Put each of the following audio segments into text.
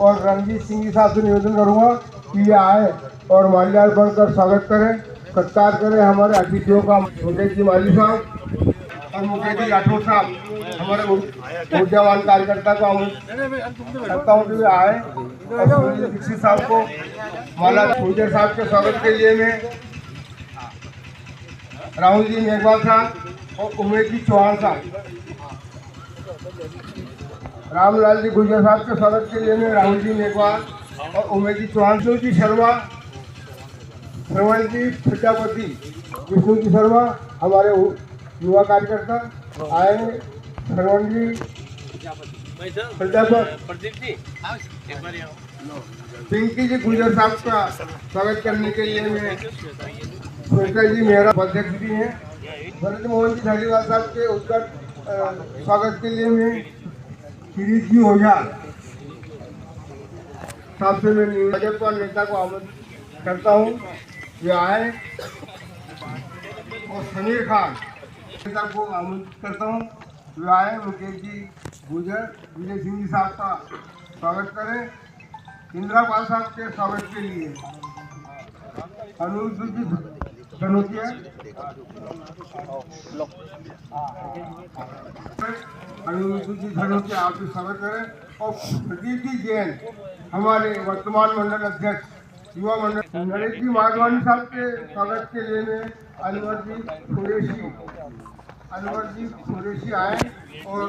और रणजीत सिंह जी साहब से निवेदन करूंगा कि ये आए और माल्यार्पण बनकर स्वागत करें, सत्कार करें हमारे अतिथियों का। मुकेश जी माली साहब और मुकेश जी राठौर साहब हमारे ऊर्जावान कार्यकर्ता को करता हूँ कि आए और सुनील दीक्षित साहब को माला पूजन साहब के स्वागत के लिए मैं राहुल जी मेघवाल साहब और उमेश जी चौहान साहब, रामलाल जी गुजर साहब के स्वागत के लिए मैं राहुल जी मेघवाल और उमेश जी चौहान, जी शर्मा, श्रवण जी प्रजापति, विष्णु जी शर्मा हमारे युवा कार्यकर्ता आए, श्रवण जी प्रजापति, पिंकी जी गुजर साहब का स्वागत करने के लिए मैं स्वेता जी मेहरा अध्यक्ष भी हैं, भरत मोहन जी धालीवाल साहब के उत्तर स्वागत के लिए मैं किरीट जी ओझा साहब से मैं भाजपा नेता को आमंत्रित करता हूँ ये आए, और समीर खान नेता को आमंत्रित करता हूँ ये आए, मुकेश जी गुजर, विजय सिंह जी साहब का स्वागत करें, इंदिरा पाल साहब के स्वागत के लिए अनुज जी धनोतिया, आपके स्वागत करें, और प्रदीप जी जैन हमारे वर्तमान मंडल अध्यक्ष युवा मंडल, नरेश जी माधवानी साहब के स्वागत के लिए मैं अनवर जी कुरैशी आए और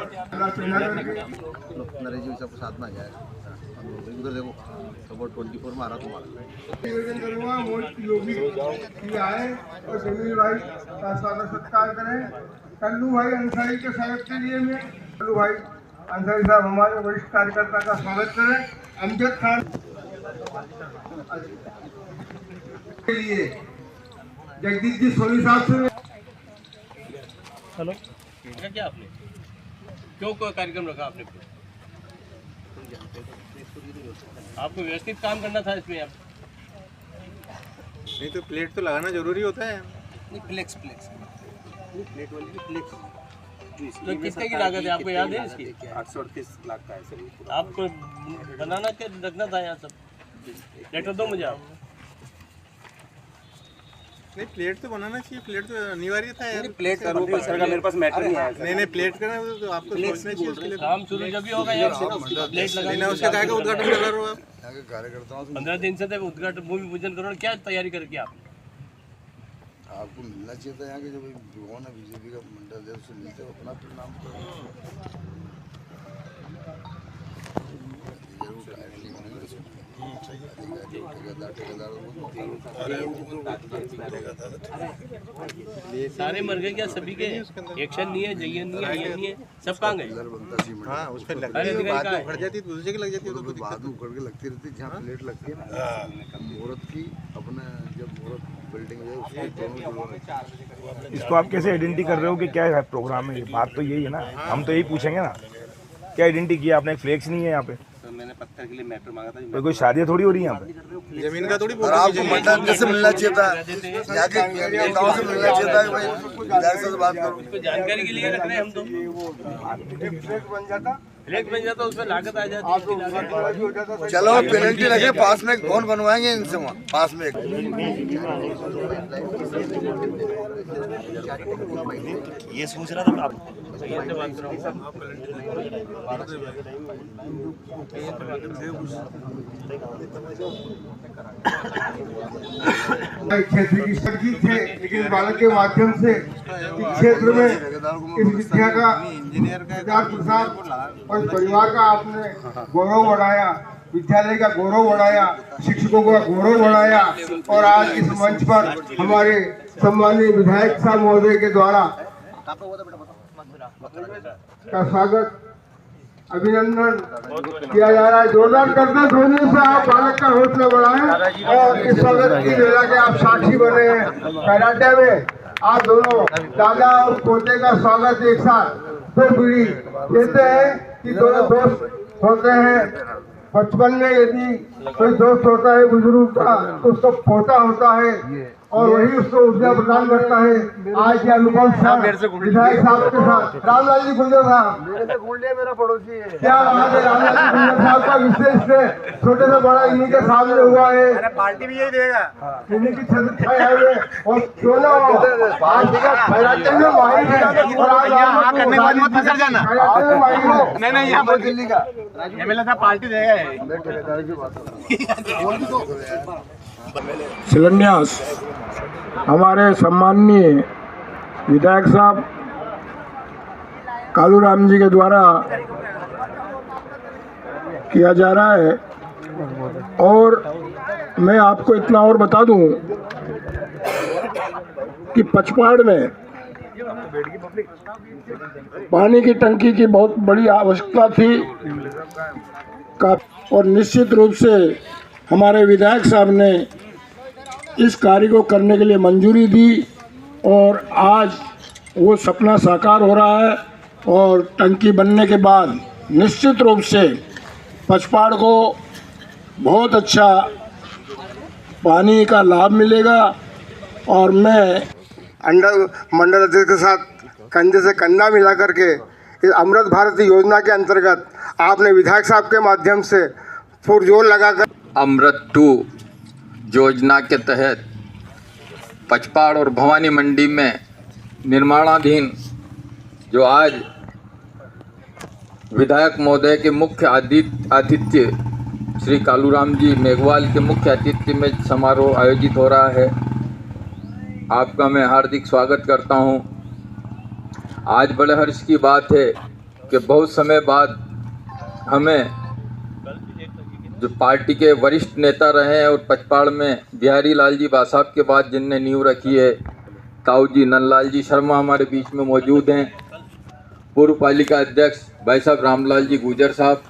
नरेश जी सबको साथ में आ जाए उधर देखो सपोर्ट 24 में आ रहा तुम्हारा निवेदन करूँगा मोहित योगी जी आए और जमील भाई का स्वागत सत्कार करें, कल्लू भाई अंसारी के स्वागत के लिए मैं कल्लू भाई अंसारी साहब हमारे वरिष्ठ कार्यकर्ता का स्वागत करें, अमजद खान के लिए जगदीश जी सोनी साहब से। हेलो क्या आपने क्यों कोई कार्यक्रम रखा आपने? आपको व्यवस्थित काम करना था इसमें। आप नहीं तो प्लेट तो लगाना जरूरी होता है। नहीं फ्लेक्स प्लेट वाली फ्लेक्स तो कितने की लागत है आपको याद है इसकी? 838 लाख का है सर। आपको बनाना क्या रखना था यहाँ सब? लेटर दो मुझे आप। नहीं प्लेट तो बनाना चाहिए, प्लेट तो अनिवार्य था यार। प्लेट का मेरे पास मैटर नहीं आया। नहीं प्लेट करना तो आपको सोचना चाहिए उसके लिए। काम शुरू जब भी होगा यार प्लेट लगाना। उसका क्या उद्घाटन कर रहे हो आप? कार्यकर्ताओं 15 दिन से तो उद्घाटन भूमि पूजन करो, क्या तैयारी करके आपको मिलना चाहिए था यहाँ के जो युवा है बीजेपी का मंडल है उससे मिलते अपना नाम सारे मर गए क्या? सभी के एक्शन नहीं है, जयन नहीं है, ये नहीं है, सब कहाँ गए? हाँ उस पर उखड़ जाती तो दूसरे की लग जाती है, तो बाद में उखड़ के लगती रहती है। जहाँ प्लेट लगती है ना मुहूर्त की, अपने जब मुहूर्त बिल्डिंग है उसको इसको आप कैसे आइडेंटिटी कर रहे हो कि क्या है प्रोग्राम है? बात तो यही है ना, हम तो यही पूछेंगे ना, क्या आइडेंटिटी किया आपने? फ्लेक्स नहीं है यहाँ पे। तो मैंने पत्थर के लिए मैटर मांगा था। कोई शादी थोड़ी हो रही है यहाँ पे? जमीन का थोड़ी आपको मंडल से मिलना चाहिए था, नेताओं से मिलना चाहिए था। विधायक से बात करो, उसको जानकारी के लिए रख रहे हैं हम तो। फ्लेक्स बन जाता उसमें लागत आ जाती। चलो पेनल्टी लगे, पास में एक भवन बनवाएंगे इनसे, वहाँ पास में ये सोच रहा था आप क्षेत्र की शक्ति थे, लेकिन बालक के माध्यम से इस क्षेत्र में इस विद्या का प्रचार प्रसार और परिवार का आपने गौरव बढ़ाया, विद्यालय का गौरव बढ़ाया, शिक्षकों का गौरव बढ़ाया, और आज इस मंच पर हमारे सम्मानीय विधायक साहब महोदय के द्वारा का स्वागत अभिनंदन किया जा रहा है। जोरदार करते ध्वनि से आप बालक का हौसला बढ़ाएं और इस स्वागत की मेला के आप साक्षी बने हैं। कराटे में आप दोनों दादा और पोते का स्वागत एक साथ, दो पीढ़ी कहते हैं कि दोनों दोस्त होते हैं। बचपन में यदि कोई दोस्त होता है बुजुर्ग का तो उसका पोता होता है, और वही उसको ऊर्जा प्रदान करता है। आज के अनुपम सर विधायक साहब के साथ रामलाल जी गुंजर साहब, मेरा पड़ोसी है। क्या बात है, रामलाल जी गुंजर साहब का विशेष से छोटे से बड़ा इन्हीं के सामने हुआ है। पार्टी भी यही देगा। इन्हीं की छत छाए हुए और क्यों ना हो आज का खैराते में माहिर है और आज यहाँ करने के बाद मत फंस जाना। खैराते में माहिर है। नहीं यहाँ पर दिल्ली का एमएलए साहब पार्टी देगा। शिलान्यास हमारे सम्माननीय विधायक साहब कालूराम जी के द्वारा किया जा रहा है। और मैं आपको इतना और बता दूं कि पचपाड़ में पानी की टंकी की बहुत बड़ी आवश्यकता थी और निश्चित रूप से हमारे विधायक साहब ने इस कार्य को करने के लिए मंजूरी दी और आज वो सपना साकार हो रहा है। और टंकी बनने के बाद निश्चित रूप से पचपाड़ को बहुत अच्छा पानी का लाभ मिलेगा। और मैं मंडल अध्यक्ष के साथ कंधे से कंधा मिला करके इस अमृत भारत योजना के अंतर्गत आपने विधायक साहब के माध्यम से पुरजोर लगाकर अमृत 2 योजना के तहत पचपाड़ और भवानी मंडी में निर्माणाधीन जो आज विधायक महोदय के मुख्य आतिथ्य श्री कालूराम जी मेघवाल के मुख्य आतिथ्य में समारोह आयोजित हो रहा है। आपका मैं हार्दिक स्वागत करता हूं। आज बड़े हर्ष की बात है कि बहुत समय बाद हमें जो पार्टी के वरिष्ठ नेता रहे हैं और पचपाड़ में बिहारी लाल जी बासाब के बाद जिनने नींव रखी है, ताऊ जी नंदलाल जी शर्मा हमारे बीच में मौजूद हैं। पूर्व पालिका अध्यक्ष भाई साहब रामलाल जी गुजर साहब,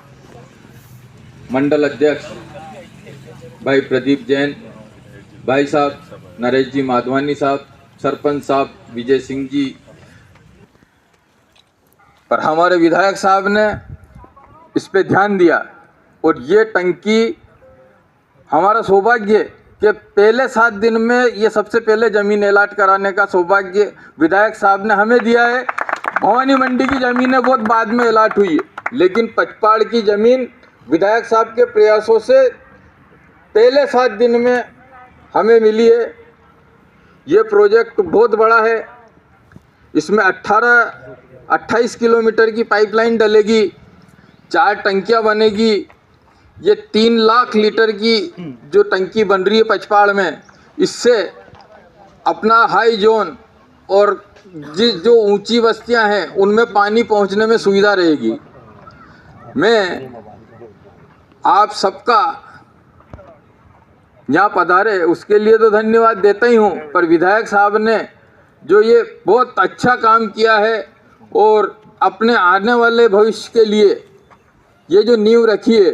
मंडल अध्यक्ष भाई प्रदीप जैन, भाई साहब नरेश जी माधवानी साहब, सरपंच साहब विजय सिंह जी। पर हमारे विधायक साहब ने इस पे ध्यान दिया और ये टंकी हमारा सौभाग्य कि पहले 7 दिन में ये सबसे पहले ज़मीन अलाट कराने का सौभाग्य विधायक साहब ने हमें दिया है। भवानी मंडी की ज़मीनें बहुत बाद में अलाट हुई है, लेकिन पचपाड़ की ज़मीन विधायक साहब के प्रयासों से पहले 7 दिन में हमें मिली है। ये प्रोजेक्ट बहुत बड़ा है। इसमें 28 किलोमीटर की पाइपलाइन डलेगी, 4 टंकियाँ बनेगी। ये 3 लाख लीटर की जो टंकी बन रही है पचपाड़ में, इससे अपना हाई जोन और जो ऊंची बस्तियां हैं उनमें पानी पहुंचने में सुविधा रहेगी। मैं आप सबका यहाँ पधारे उसके लिए तो धन्यवाद देता ही हूँ, पर विधायक साहब ने जो ये बहुत अच्छा काम किया है और अपने आने वाले भविष्य के लिए ये जो नींव रखी है,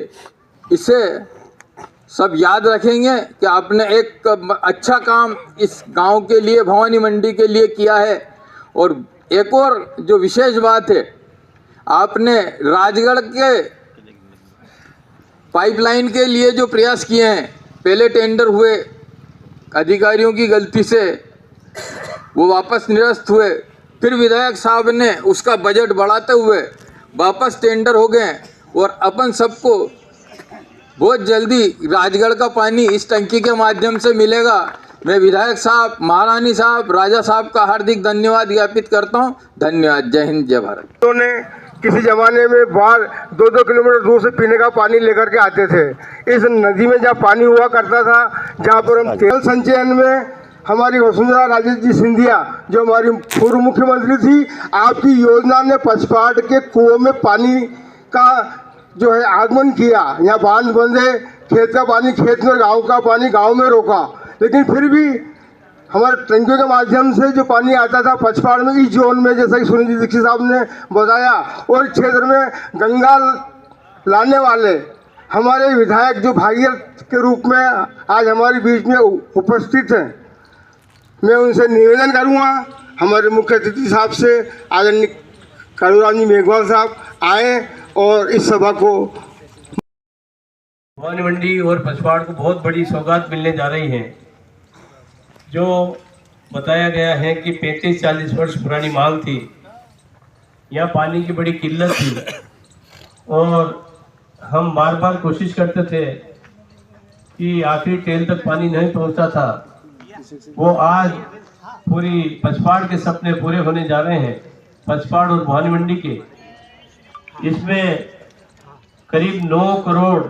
इसे सब याद रखेंगे कि आपने एक अच्छा काम इस गांव के लिए, भवानी मंडी के लिए किया है। और एक और जो विशेष बात है, आपने राजगढ़ के पाइपलाइन के लिए जो प्रयास किए हैं, पहले टेंडर हुए, अधिकारियों की गलती से वो वापस निरस्त हुए, फिर विधायक साहब ने उसका बजट बढ़ाते हुए वापस टेंडर हो गए और अपन सबको बहुत जल्दी राजगढ़ का पानी इस टंकी के माध्यम से मिलेगा। मैं विधायक साहब, महारानी साहब, राजा साहब का हार्दिक धन्यवाद ज्ञापित करता हूं। धन्यवाद। जय हिंद, जय भारत। तो ने किसी जमाने में बाहर 2-2 किलोमीटर दूर से पीने का पानी लेकर के आते थे। इस नदी में जहाँ पानी हुआ करता था, जहाँ पर हम तेल संचयन में हमारी वसुंधरा राजे जी सिंधिया जो हमारी पूर्व मुख्यमंत्री थी, आपकी योजना ने पचपाड़ के कुओं में पानी का जो है आगमन किया। यहाँ बांध बंधे, खेत का पानी खेत में, गांव का पानी गांव में रोका, लेकिन फिर भी हमारे टंकियों के माध्यम से जो पानी आता था पचपाड़ में, इस जोन में, जैसा कि सुनील दीक्षित साहब ने बताया, और क्षेत्र में गंगा लाने वाले हमारे विधायक जो भागीरथ के रूप में आज हमारे बीच में उपस्थित हैं, मैं उनसे निवेदन करूँगा हमारे मुख्य अतिथि साहब से, आदरणीय कालूराम जी मेघवाल साहब आए और इस सभा को। भवानी मंडी और पचपाड़ को बहुत बड़ी सौगात मिलने जा रही है। जो बताया गया है कि 35-40 वर्ष पुरानी मांग थी, यहाँ पानी की बड़ी किल्लत थी और हम बार बार कोशिश करते थे कि आखिरी टेल तक पानी नहीं पहुँचता था। वो आज पूरी पचपाड़ के सपने पूरे होने जा रहे हैं, पचपाड़ और भवानी मंडी के। इसमें करीब 9 करोड़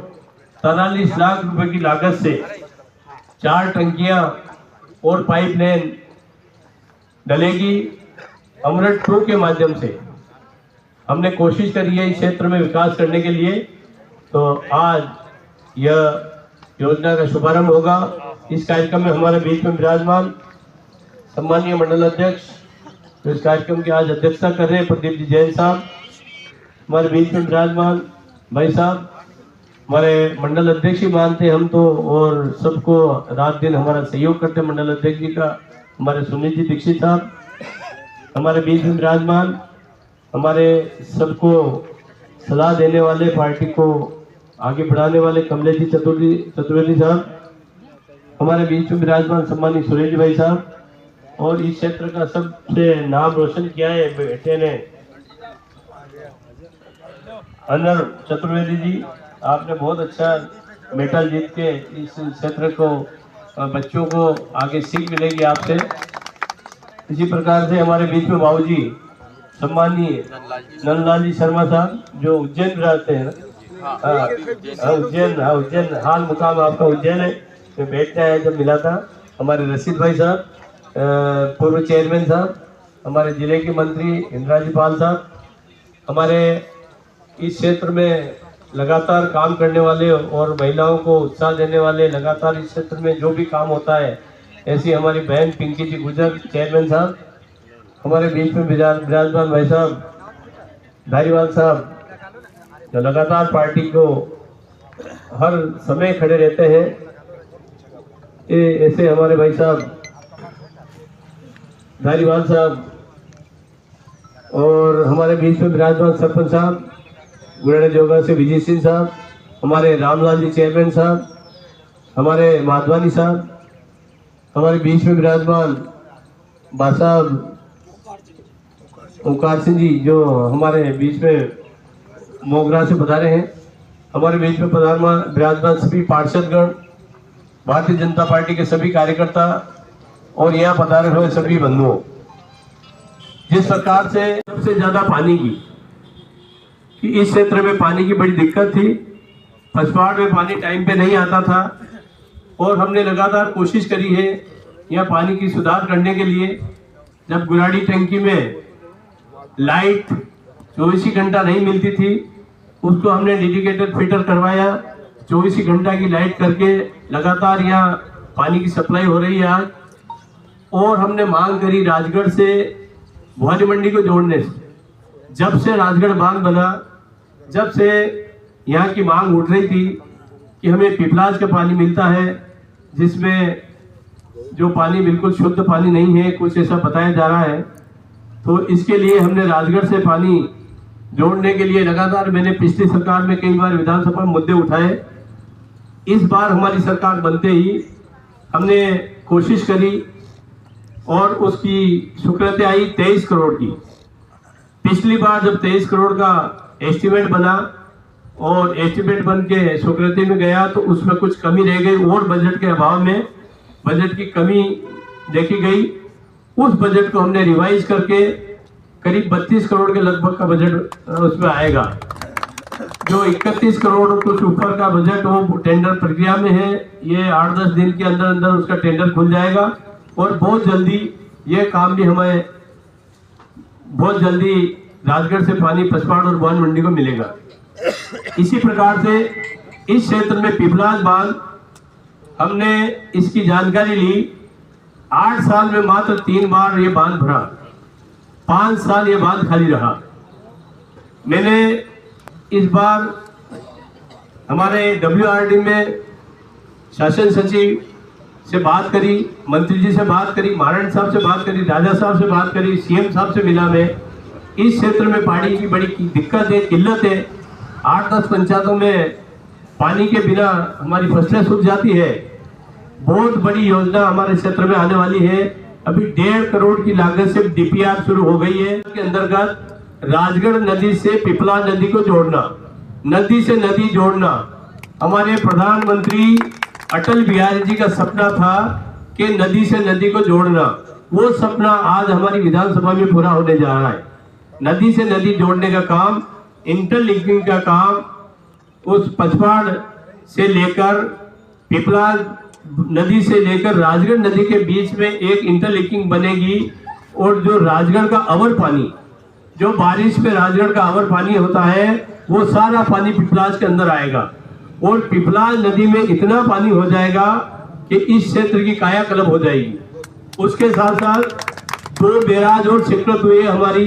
43 लाख रुपए की लागत से 4 टंकियां और पाइपलाइन डलेगी अमृत 2 के माध्यम से। हमने कोशिश करी है इस क्षेत्र में विकास करने के लिए, तो आज यह योजना का शुभारंभ होगा। इस कार्यक्रम में हमारे बीच में विराजमान सम्मानीय मंडल अध्यक्ष, तो इस कार्यक्रम की आज अध्यक्षता कर रहे हैं प्रदीप जी जैन साहब, हमारे बीच में विराजमान भाई साहब, हमारे मंडल अध्यक्ष ही मानते हम तो, और सबको रात दिन हमारा सहयोग करते मंडल अध्यक्ष जी का हमारे सुनील जी दीक्षित साहब, हमारे बीच में विराजमान हमारे सबको सलाह देने वाले, पार्टी को आगे बढ़ाने वाले कमलेश जी चतुर्वेदी साहब, हमारे बीच में विराजमान सम्मानित सुरेश भाई साहब, और इस क्षेत्र का सबसे नाम रोशन किया है बेटे ने अनर चतुर्वेदी जी, आपने बहुत अच्छा मेडल जीत के इस क्षेत्र को बच्चों को आगे सीख मिलेगी आपसे। इसी प्रकार से हमारे बीच में बाबूजी सम्मानीय नंदलाल जी शर्मा साहब, जो उज्जैन रहते हैं ना, उज्जैन हाल मुकाम आपका उज्जैन है, मैं बैठने आया जब मिला था। हमारे रशीद भाई साहब, पूर्व चेयरमैन साहब, हमारे जिले के मंत्री इंद्राजी पाल साहब, हमारे इस क्षेत्र में लगातार काम करने वाले और महिलाओं को उत्साह देने वाले, लगातार इस क्षेत्र में जो भी काम होता है, ऐसी हमारी बहन पिंकी जी गुजर चेयरमैन साहब, हमारे बीच में विराजमान भाई साहब धारीवाल साहब, जो लगातार पार्टी को हर समय खड़े रहते हैं, ऐसे हमारे भाई साहब धारीवाल साहब, और हमारे बीच में विराजमान सरपंच साहब गुड़ेड़ा जोगा से विजय सिंह साहब, हमारे रामलाल जी चेयरमैन साहब, हमारे माधवानी साहब, हमारे बीच में विराजमान बासाहब ओंकार सिंह जी, जो हमारे बीच में मोगरा से पधारे हैं, हमारे बीच में विराजमान सभी पार्षदगण, भारतीय जनता पार्टी के सभी कार्यकर्ता और यहाँ पधारे हुए सभी बंधुओं। जिस प्रकार से सबसे ज्यादा पानी की कि इस क्षेत्र में पानी की बड़ी दिक्कत थी, पचपाड़ में पानी टाइम पे नहीं आता था, और हमने लगातार कोशिश करी है यहाँ पानी की सुधार करने के लिए। जब गुराड़ी टंकी में लाइट 24 घंटा नहीं मिलती थी, उसको हमने डेडिकेटेड फिल्टर करवाया, 24 घंटा की लाइट करके लगातार यहाँ पानी की सप्लाई हो रही है आज। और हमने मांग करी राजगढ़ से भवानी मंडी को जोड़ने से, जब से राजगढ़ बांध बना, जब से यहाँ की मांग उठ रही थी कि हमें पिपलाज का पानी मिलता है, जिसमें जो पानी बिल्कुल शुद्ध पानी नहीं है, कुछ ऐसा बताया जा रहा है। तो इसके लिए हमने राजगढ़ से पानी जोड़ने के लिए लगातार, मैंने पिछली सरकार में कई बार विधानसभा में मुद्दे उठाए। इस बार हमारी सरकार बनते ही हमने कोशिश करी और उसकी स्वीकृति आई 23 करोड़ की। पिछली बार जब 23 करोड़ का एस्टीमेट बना और एस्टीमेट बन के स्वीकृति में गया, तो उसमें कुछ कमी रह गई और बजट के अभाव में बजट की कमी देखी गई। उस बजट को हमने रिवाइज करके करीब 32 करोड़ के लगभग का बजट उसमें आएगा। जो 31 करोड़ कुछ ऊपर का बजट वो टेंडर प्रक्रिया में है, ये 8-10 दिन के अंदर अंदर उसका टेंडर खुल जाएगा और बहुत जल्दी ये काम भी हमें बहुत जल्दी राजगढ़ से पानी पचपाड़ और भवानी मंडी को मिलेगा। इसी प्रकार से इस क्षेत्र में पिपलाज बांध, हमने इसकी जानकारी ली। 8 साल में मात्र 3 बार ये बांध भरा, 5 साल ये बांध खाली रहा। मैंने इस बार हमारे WRD में शासन सचिव से बात करी, मंत्री जी से बात करी, महाराण साहब से बात करी, राजा साहब से बात करी, CM साहब से मिला मैं। इस क्षेत्र में पानी की बड़ी दिक्कत है, किल्लत है। 8-10 पंचायतों में पानी के बिना हमारी फसलें सूख जाती है। बहुत बड़ी योजना हमारे क्षेत्र में आने वाली है। अभी 1.5 करोड़ की लागत से डीपीआर शुरू हो गई है। के अंतर्गत राजगढ़ नदी से पिपला नदी को जोड़ना, नदी से नदी जोड़ना हमारे प्रधानमंत्री अटल बिहारी जी का सपना था कि नदी से नदी को जोड़ना। वो सपना आज हमारी विधानसभा में पूरा होने जा रहा है। नदी से नदी जोड़ने का काम, इंटरलिंकिंग का काम, उस पचवाड़ से लेकर पिपला नदी से लेकर राजगढ़ नदी के बीच में एक इंटरलिंकिंग बनेगी। और जो राजगढ़ का अवर पानी, जो बारिश में राजगढ़ का अवर पानी होता है, वो सारा पानी पिपलाज के अंदर आएगा और पिपलाज नदी में इतना पानी हो जाएगा कि इस क्षेत्र की कायाकल्प हो जाएगी। उसके साथ साथ 2 बैराज और स्वीकृत हुए हमारी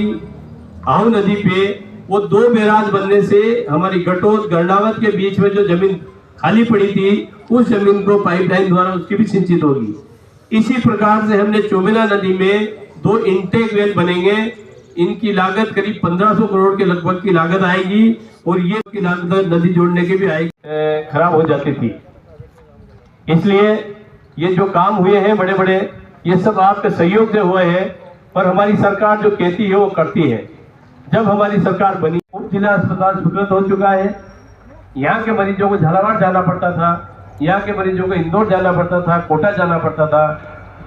आहू नदी पे। वो 2 बैराज बनने से हमारी गटोत गरनावत के बीच में जो जमीन खाली पड़ी थी, उस जमीन को पाइपलाइन द्वारा उसकी भी सिंचित होगी। इसी प्रकार से हमने चोमेला नदी में 2 इंटेक वेल बनेंगे। इनकी लागत करीब 1500 करोड़ के लगभग की लागत आएगी और ये की लागत नदी जोड़ने की भी आएगी, खराब हो जाती थी। इसलिए ये जो काम हुए हैं बड़े बड़े, ये सब आपके सहयोग से हुए हैं। और हमारी सरकार जो कहती है वो करती है। जब हमारी सरकार बनी, उप जिला अस्पताल स्वीकृत हो चुका है। यहाँ के मरीजों को झालावाड़ जाना पड़ता था, यहाँ के मरीजों को इंदौर जाना पड़ता था, कोटा जाना पड़ता था।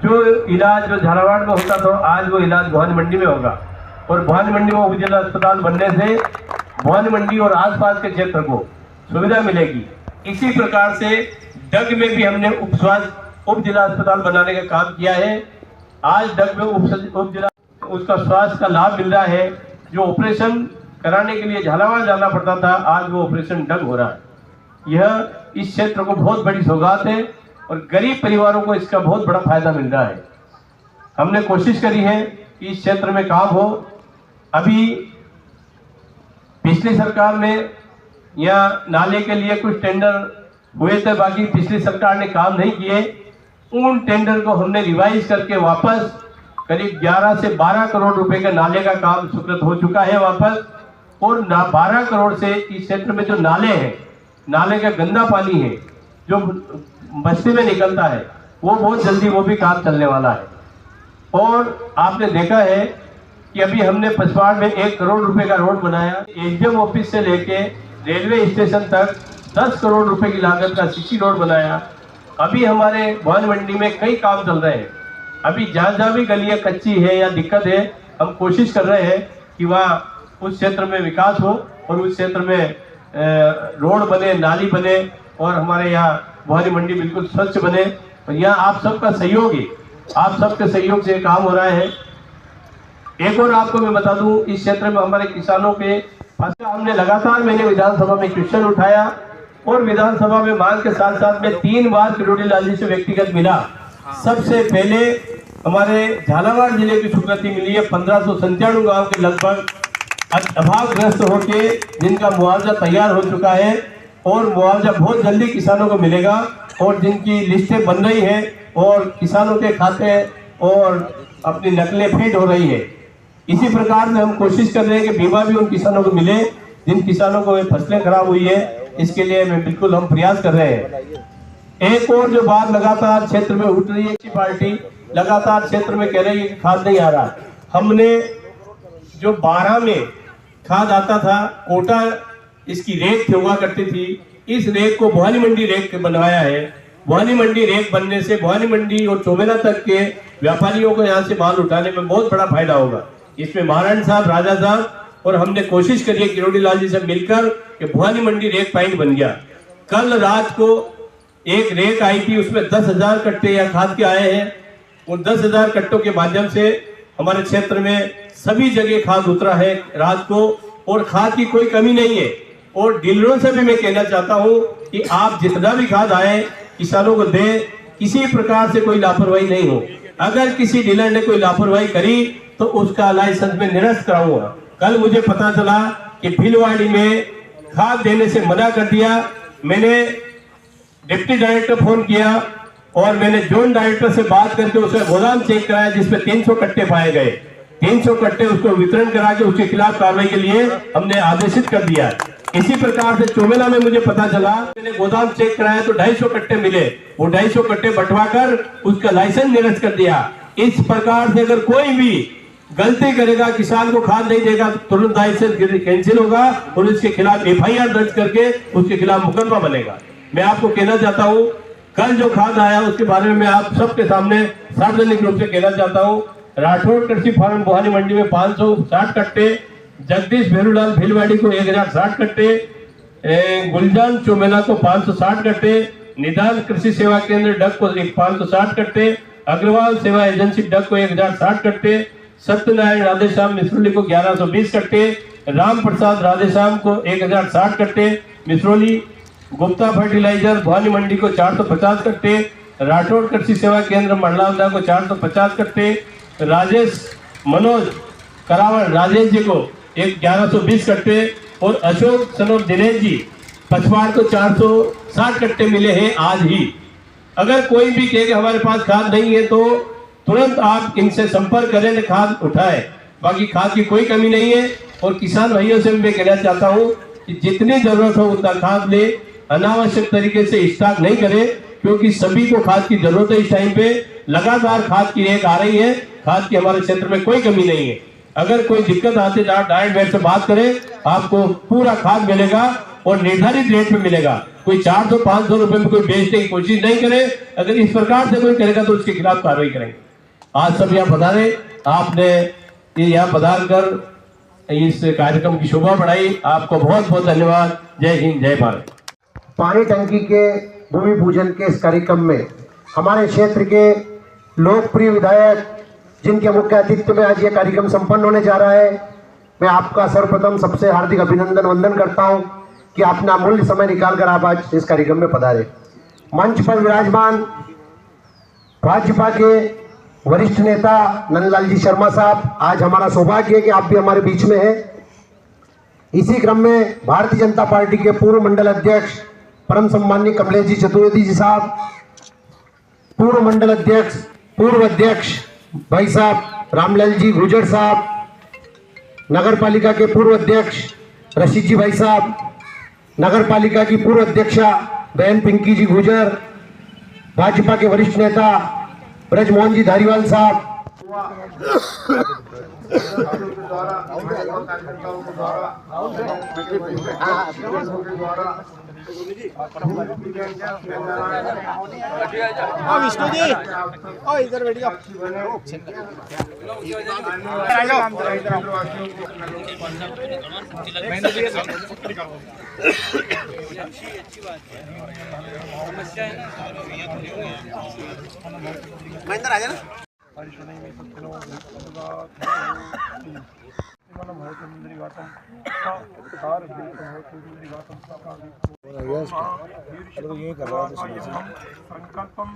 जो इलाज जो झालावाड़ में होता था, आज वो इलाज भवानी मंडी में होगा। और भवानी मंडी में उप जिला अस्पताल बनने से भवानी मंडी और आसपास के क्षेत्र को सुविधा मिलेगी। इसी प्रकार से डग में भी हमने उप जिला अस्पताल बनाने का काम किया है। आज डग में उप जिला उसका स्वास्थ्य का लाभ मिल रहा है। जो ऑपरेशन कराने के लिए झालावाड़ जाना पड़ता था, आज वो ऑपरेशन डग हो रहा है। यह इस क्षेत्र को बहुत बड़ी सौगात है और गरीब परिवारों को इसका बहुत बड़ा फायदा मिल रहा है। हमने कोशिश करी है कि इस क्षेत्र में काम हो। अभी पिछली सरकार में यहाँ नाले के लिए कुछ टेंडर हुए थे, बाकी पिछली सरकार ने काम नहीं किए। उन टेंडर को हमने रिवाइज करके वापस करीब 11 से 12 करोड़ रुपए का नाले का काम स्वीकृत हो चुका है वापस। और 12 करोड़ से इस क्षेत्र में जो नाले हैं, नाले का गंदा पानी है जो बस्ती में निकलता है, वो बहुत जल्दी वो भी काम चलने वाला है। और आपने देखा है कि अभी हमने पचवाड़ में 1 करोड़ रुपए का रोड बनाया। एसडीएम ऑफिस से लेके रेलवे स्टेशन तक 10 करोड़ रुपए की लागत का सीसी रोड बनाया। अभी हमारे भवानी मंडी में कई काम चल रहे हैं। अभी जहाँ भी गलियाँ कच्ची है या दिक्कत है, हम कोशिश कर रहे हैं कि वहाँ उस क्षेत्र में विकास हो और उस क्षेत्र में रोड बने, नाली बने और हमारे यहाँ भवानी मंडी बिल्कुल स्वच्छ बने। और यहाँ आप सबका सहयोग है, आप सबके सहयोग से काम हो रहा है। एक और आपको मैं बता दूं, इस क्षेत्र में हमारे किसानों के फसल हमने लगातार, मैंने विधानसभा में क्वेश्चन उठाया और विधानसभा में मांग के साथ साथ में 3 बार किरोड़ी लाल जी से व्यक्तिगत मिला। सबसे पहले हमारे झालावाड़ जिले की स्वीकृति मिली है 1597 गांव के लगभग अभावग्रस्त होके जिनका मुआवजा तैयार हो चुका है और मुआवजा बहुत जल्दी किसानों को मिलेगा। और जिनकी लिस्टें बन रही हैं और किसानों के खाते और अपनी नकलें फीड हो रही है। इसी प्रकार से हम कोशिश कर रहे हैं कि बीमा भी उन किसानों को मिले जिन किसानों को फसलें खराब हुई है। इसके लिए मैं बिल्कुल हम प्रयास कर रहे हैं। एक और जो बात लगातार क्षेत्र में उठ रही है, पार्टी लगातार क्षेत्र में कह रही है कि खाद नहीं आ रहा। हमने जो 12 में खाद आता था, कोटा इसकी रेक हुआ करती थी, इस रेक को भवानी मंडी रेक बनवाया है। भवानी मंडी रेक बनने से भवानी मंडी और चोमेला तक के व्यापारियों को यहाँ से माल उठाने में बहुत बड़ा फायदा होगा। इसमें महाराण साहब, राजा साहब और हमने कोशिश करी है किरोड़ी लाल जी से मिलकर कि भवानी मंडी रेक पॉइंट बन गया। कल रात को एक रेक आई थी, उसमें 10,000 कट्टे या खाद के आए हैं। उन 10,000 कट्टों के माध्यम से हमारे क्षेत्र में सभी जगह खाद उतरा है रात को और खाद की कोई कमी नहीं है। और डीलरों से भी मैं कहना चाहता हूं कि आप जितना भी खाद आए किसानों को दें, किसी प्रकार से कोई लापरवाही नहीं हो। अगर किसी डीलर ने कोई लापरवाही करी तो उसका लाइसेंस में निरस्त कराऊंगा। कल मुझे पता चला कि भीलवाड़ी में खाद देने से मना कर दिया। मैंने डिप्टी डायरेक्टर फोन किया और मैंने जोन डायरेक्टर से बात करके उसका गोदाम चेक कराया जिसमें 300 कट्टे पाए गए। 300 कट्टे उसको वितरण करा के उसके खिलाफ कार्रवाई के लिए हमने आदेशित कर दिया। इसी प्रकार से चोमेला में मुझे पता चला, मैंने गोदाम चेक कराया तो 250 कट्टे मिले। वो 250 कट्टे बंटवा कर उसका लाइसेंस निरस्त कर दिया। इस प्रकार से अगर कोई भी गलती करेगा, किसान को खाद नहीं देगा, तुरंत लाइसेंस कैंसिल होगा और उसके खिलाफ FIR दर्ज करके उसके खिलाफ मुकदमा बनेगा। मैं आपको कहना चाहता हूँ, कल जो खाद आया उसके बारे में मैं आप सबके सामने सार्वजनिक रूप से कहना चाहता हूँ। राठौड़ कृषि फार्म बोहानी मंडी में 560 कट्टे, जगदीश भेरूलाल भीलवाड़ी को 1060 कट्टे, गुलजान चोमेला को 560 कट्टे, निदान कृषि सेवा केंद्र डग को 560 कट्टे, अग्रवाल सेवा एजेंसी डग को 1060 कट्टे, सत्यनारायण राधेश्याम मिश्रोली को 1120 कट्टे, राम प्रसाद राधेश्याम को 1060 कट्टे, मिश्रोली गुप्ता फर्टिलाइजर भवानी मंडी को 450 कट्टे, राठौड़ कृषि सेवा केंद्र मंडलावदा को 450 कट्टे, राजेश मनोज करावल राजेश जी को 1120 कट्टे और अशोक सनोर दिनेश जी पचवाड़ को 460 कट्टे मिले हैं आज ही। अगर कोई भी कहे कि हमारे पास खाद नहीं है तो तुरंत आप इनसे संपर्क करें, खाद उठाए। बाकी खाद की कोई कमी नहीं है। और किसान भाइयों से मैं कहना चाहता हूँ कि जितनी जरूरत हो उतना खाद ले, अनावश्यक तरीके से स्टॉक नहीं करे, क्योंकि सभी को खाद की जरूरत है। इस टाइम पे लगातार खाद की रेट आ रही है, खाद की हमारे क्षेत्र में कोई कमी नहीं है। अगर कोई दिक्कत आती है डायरेक्ट मेरे से बात करें, आपको पूरा खाद मिलेगा और निर्धारित रेट में मिलेगा। कोई 400-500 रुपए में कोई बेचने की कोशिश नहीं करे। अगर इस प्रकार से कोई करेगा तो उसके खिलाफ कार्रवाई करेंगे। आज सब यहाँ पधारे, आपने यहाँ पधार कर इस कार्यक्रम की शोभा बढ़ाई, आपको बहुत बहुत धन्यवाद। जय हिंद, जय भारत। पानी टंकी के भूमि पूजन के इस कार्यक्रम में हमारे क्षेत्र के लोकप्रिय विधायक, जिनके मुख्य अतिथि में आज ये कार्यक्रम संपन्न होने जा रहा है, मैं आपका सर्वप्रथम सबसे हार्दिक अभिनंदन वंदन करता हूं कि आपने अमूल्य समय निकालकर आप आज इस कार्यक्रम में पधारे। मंच पर विराजमान भाजपा के वरिष्ठ नेता नंदलाल जी शर्मा साहब, आज हमारा सौभाग्य है कि आप भी हमारे बीच में हैं। इसी क्रम में भारतीय जनता पार्टी के पूर्व मंडल अध्यक्ष परम सम्माननीय कमलेश जी चतुर्वेदी जी साहब, पूर्व मंडल अध्यक्ष पूर्व अध्यक्ष भाई साहब रामलाल जी गुजर साहब, नगर पालिका के पूर्व अध्यक्ष रशीद जी भाई साहब, नगर पालिका की पूर्व अध्यक्षा बहन पिंकी जी गुजर, भाजपा के वरिष्ठ नेता ब्रजमोहन जी धारीवाल साहब, विष्णु जी इधर बैठिए। महेंद्र आ जाना। संकल्पम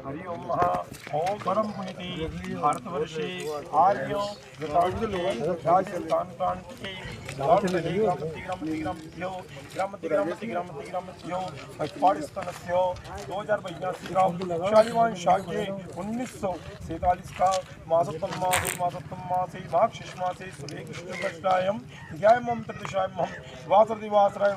हरि ओम ओम परम पुण्यति भारतवर्षे आर्यो शालिवान शाक्य 1947 का मासोत्तम मासे माघ मासे सुले कृष्णपक्षायम ध्यायमं त्रिदिशायमं वासरदिवासराय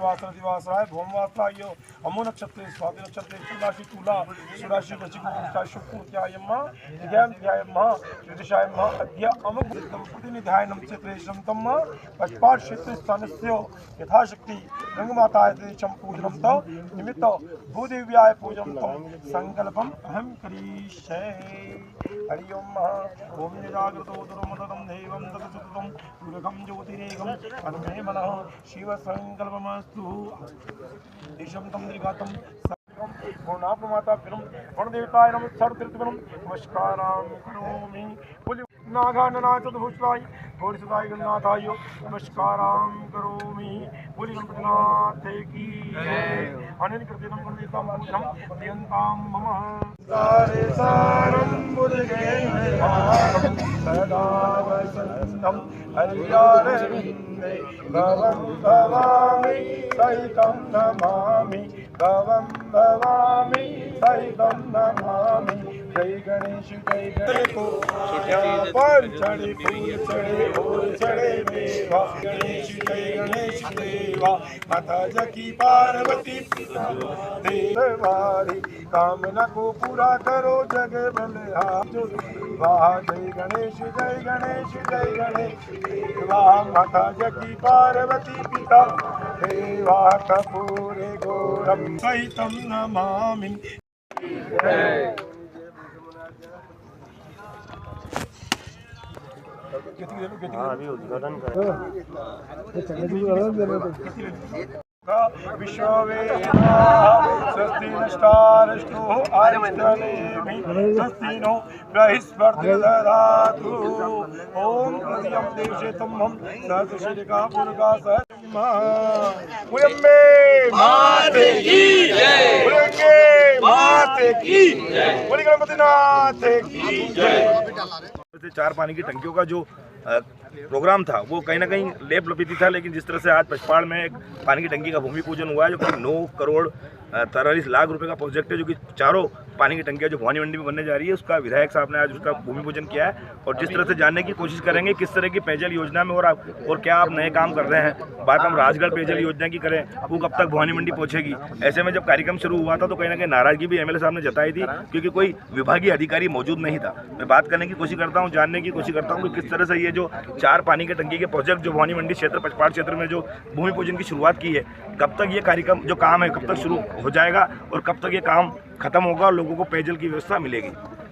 भौमवासराय अमो नक्षत्रे स्वाति नक्षत्रे तुलाशी तुला सुराशि वचिका शुक्रुत्यायम्मा ध्यायम्मा त्रिदिशायम्मा अद्य अमुक्तं प्रतिनिध्यायनं चित्रेशं तम पचपाट क्षेत्र स्थानस्य यथाशक्ति गंगमाताय तेजं पूजनं तव निमित्त भूदेव्याय पूजनं तम संकल्पम अहम करिष्ये। हरि ओम ओम निरागतो दुर्मदं देवं तत्सुतं दुर्गं ज्योतिरेकं अन्मे मनः शिव संकल्पमस्तु। ईशं तम दीर्घातं पूर्णात्ममाता गणदेवताय नमः सर्वतीर्थवनं नमस्कारां करोमि। नागानना चतुर्भुजाय गौरीसुताय गणनाथाय नमस्कारां करोमि। बोली गणपतिनाथ की जय। अनेन कृतेनं गणदेवतां पूजनं दियन्तां मम सारे सारं बुद्धेन सदा वसन्तं हरियारविन्दे भवं भवामि सहितं नमामि भवं भवामि सहितं नमामि जय गणेश जय गणेश को यहाँ पर चढ़े फूल चढ़े और चढ़े मेवा गणेश जय गणेश देवा माता जकी पार्वती पिता देवारी कामना को पूरा करो जगे बलहारी वाह जय गणेश जय गणेश देवा माता जकी पार्वती पिता देवा कपूरे गौरम सहितम नमामि। स्वस्ति नष्टारष्टो आरिष्टनेमि स्वस्ति नो बृहस्पतिर्दधातु ओम तदीयं देवशेतमं सहस्रशीलिका पुरगा सहस्रमा मुयम्मे माते की जय मुयम्मे माते की जय बोली गणपति नाथ की जय। चार पानी की टंकियों का जो प्रोग्राम था वो कहीं ना कहीं लेप लपीती था, लेकिन जिस तरह से आज पचपाड़ में एक पानी की टंकी का भूमि पूजन हुआ है जो कि 9 करोड़ 43 लाख रुपए का प्रोजेक्ट है, जो कि चारों पानी की टंकियां जो भवानी मंडी में बनने जा रही है, उसका विधायक साहब ने आज उसका भूमि पूजन किया है। और जिस तरह से जानने की कोशिश करेंगे किस तरह की पेयजल योजना में और क्या आप नए काम कर रहे हैं। बात हम राजगढ़ पेयजल योजना की करें, वो कब तक भवानी मंडी पहुंचेगी। ऐसे में जब कार्यक्रम शुरू हुआ था तो कहीं ना कहीं नाराजगी भी एमएलए साहब ने जताई थी, क्योंकि कोई विभागीय अधिकारी मौजूद नहीं था। मैं बात करने की कोशिश करता हूँ, जानने की कोशिश करता हूँ कि किस तरह से ये जो 4 पानी की टंकी के प्रोजेक्ट जो भवानी मंडी क्षेत्र पचपाड़ क्षेत्र में जो भूमि पूजन की शुरुआत की है, कब तक ये कार्यक्रम जो काम है कब तक शुरू हो जाएगा और कब तक ये काम खत्म होगा और लोगों को पेयजल की व्यवस्था मिलेगी।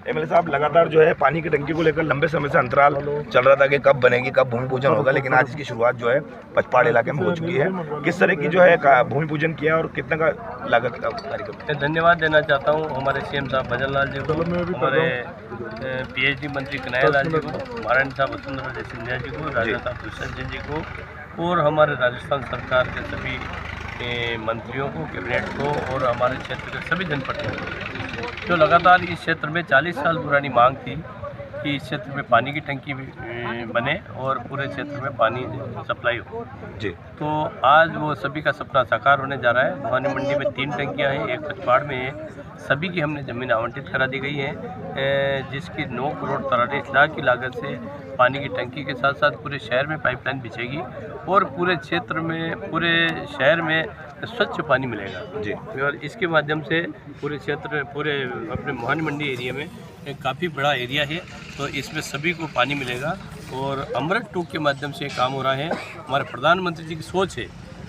एमएलए साहब लगातार जो है पानी की टंकी को लेकर लंबे समय से अंतराल चल रहा था कि कब बनेगी, कब भूमि पूजन होगा, लेकिन आज इसकी शुरुआत जो है पचपाड़ इलाके में हो चुकी है। किस तरह की जो है भूमि पूजन किया और कितने का लागत का कार्यक्रम। धन्यवाद देना चाहता हूँ हमारे सीएम साहब भजन लाल जी को, हमारे पीएचडी मंत्री कन्हैया लाल जी को, महारानी साहब वसुंधरा सिंधिया जी को, राजा साहब दुष्यंत जी को और हमारे राजस्थान सरकार के सभी मंत्रियों को, कैबिनेट को और हमारे क्षेत्र के सभी जनप्रतिनिधियों को, जो लगातार इस क्षेत्र में 40 साल पुरानी मांग थी कि इस क्षेत्र में पानी की टंकी बने और पूरे क्षेत्र में पानी सप्लाई हो जी। तो आज वो सभी का सपना साकार होने जा रहा है। भवानी मंडी में 3 टंकियां हैं, एक पचपाड़ में है, सभी की हमने ज़मीन आवंटित करा दी गई है, जिसकी 9 करोड़ 43 लाख की लागत से पानी की टंकी के साथ साथ पूरे शहर में पाइपलाइन बिछेगी और पूरे क्षेत्र में, पूरे शहर में स्वच्छ पानी मिलेगा जी। और इसके माध्यम से पूरे क्षेत्र, पूरे अपने भवानी मंडी एरिया में एक काफ़ी बड़ा एरिया है, तो इसमें सभी को पानी मिलेगा। और अमृत टूक के माध्यम से काम हो रहा है। हमारे प्रधानमंत्री जी की सोच है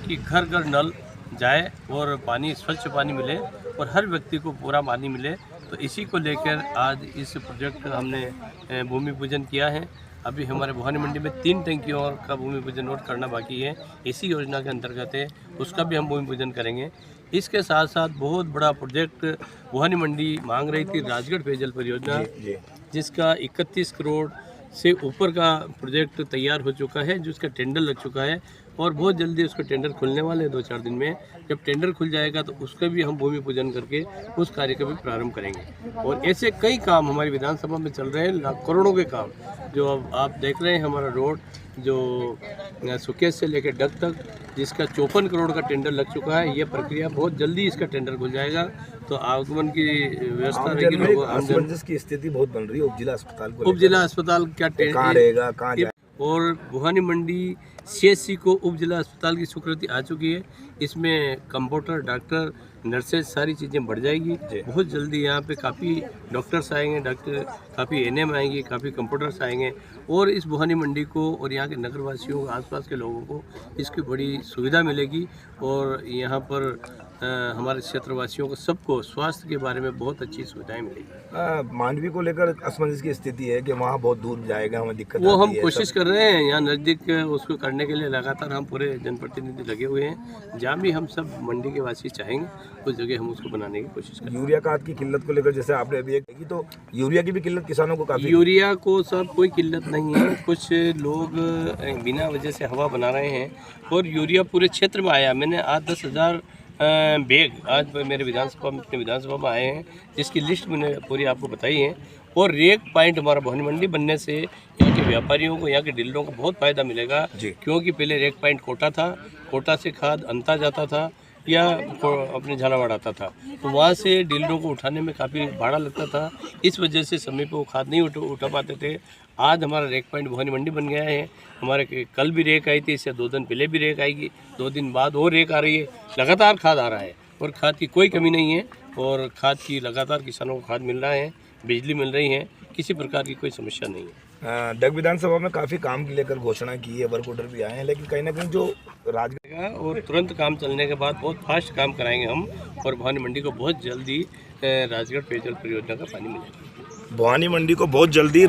कि घर घर नल जाए और पानी, स्वच्छ पानी मिले और हर व्यक्ति को पूरा पानी मिले। तो इसी को लेकर आज इस प्रोजेक्ट का हमने भूमि पूजन किया है। अभी हमारे भवानी मंडी में 3 टंकियों का भूमि पूजन और करना बाकी है, इसी योजना के अंतर्गत है, उसका भी हम भूमि पूजन करेंगे। इसके साथ साथ बहुत बड़ा प्रोजेक्ट भवानी मंडी मांग रही थी, राजगढ़ पेयजल परियोजना, जिसका 31 करोड़ से ऊपर का प्रोजेक्ट तैयार हो चुका है, जिसका टेंडर लग चुका है और बहुत जल्दी उसका टेंडर खुलने वाले हैं 2-4 दिन में। जब टेंडर खुल जाएगा तो उसका भी हम भूमि पूजन करके उस कार्य का भी प्रारंभ करेंगे। और ऐसे कई काम हमारी विधानसभा में चल रहे हैं, करोड़ों के काम जो अब आप देख रहे हैं। हमारा रोड जो सुकेश से लेकर डग तक, जिसका 54 करोड़ का टेंडर लग चुका है, ये प्रक्रिया बहुत जल्दी इसका टेंडर खुल जाएगा तो आगमन की व्यवस्था रहेगी। की स्थिति बहुत बन रही है उप जिला अस्पताल क्या टेंडर और भवानी मंडी CHC को उप जिला अस्पताल की स्वीकृति आ चुकी है। इसमें कंपाउंडर, डॉक्टर, नर्सेज सारी चीज़ें बढ़ जाएगी बहुत जल्दी। यहाँ पे काफ़ी डॉक्टर्स आएंगे, काफ़ी NM आएंगे, काफ़ी कंपाउंडर्स आएंगे और इस भवानी मंडी को और यहाँ के नगरवासियों, आसपास के लोगों को इसकी बड़ी सुविधा मिलेगी। और यहाँ पर हमारे क्षेत्रवासियों को, सबको स्वास्थ्य के बारे में बहुत अच्छी सुविधाएं मिलेगी। मांडवी को लेकर असमंजस की स्थिति है कि वहाँ बहुत दूर जाएगा, हमें दिक्कत वो हम कोशिश कर रहे हैं, यहाँ नज़दीक उसको करने के लिए लगातार हम पूरे जनप्रतिनिधि लगे हुए हैं। जहाँ भी हम सब मंडी के वासी चाहेंगे उस जगह हम उसको बनाने की कोशिश करें। यूरिया खाद की किल्लत को लेकर जैसे आपने अभी कही, तो यूरिया की भी किल्लत किसानों को काफ़ी। यूरिया को सब कोई किल्लत नहीं है, कुछ लोग बिना वजह से हवा बना रहे हैं और यूरिया पूरे क्षेत्र में आया। मैंने आज 10,000 बैग आज मेरे अपने विधानसभा में आए हैं, जिसकी लिस्ट मैंने पूरी आपको बताई है। और रेक पॉइंट हमारा भवानी मंडी बनने से यहाँ के व्यापारियों को, यहाँ के डीलरों को बहुत फ़ायदा मिलेगा, क्योंकि पहले रेक पॉइंट कोटा था, कोटा से खाद अंता जाता था, या अपने झालावाड़ आता था, तो वहाँ से डीलरों को उठाने में काफ़ी भाड़ा लगता था। इस वजह से समय पे वो खाद नहीं उठा पाते थे। आज हमारा रेक पॉइंट भवानी मंडी बन गया है। हमारे कल भी रेक आई थी, इससे 2 दिन पहले भी रेक आएगी, 2 दिन बाद और रेक आ रही है। लगातार खाद आ रहा है और खाद की कोई कमी नहीं है और खाद की लगातार किसानों को खाद मिल रहा है, बिजली मिल रही है, किसी प्रकार की कोई समस्या नहीं है। डग विधानसभा में काफ़ी काम की लेकर घोषणा की है, वर्क ऑर्डर भी आए हैं, लेकिन कहीं ना कहीं जो राजगढ़ और तुरंत काम चलने के बाद बहुत फास्ट काम कराएंगे हम और भवानी मंडी को बहुत जल्दी राजगढ़ पेयजल परियोजना का पानी मिलेगा। भवानी मंडी को बहुत जल्दी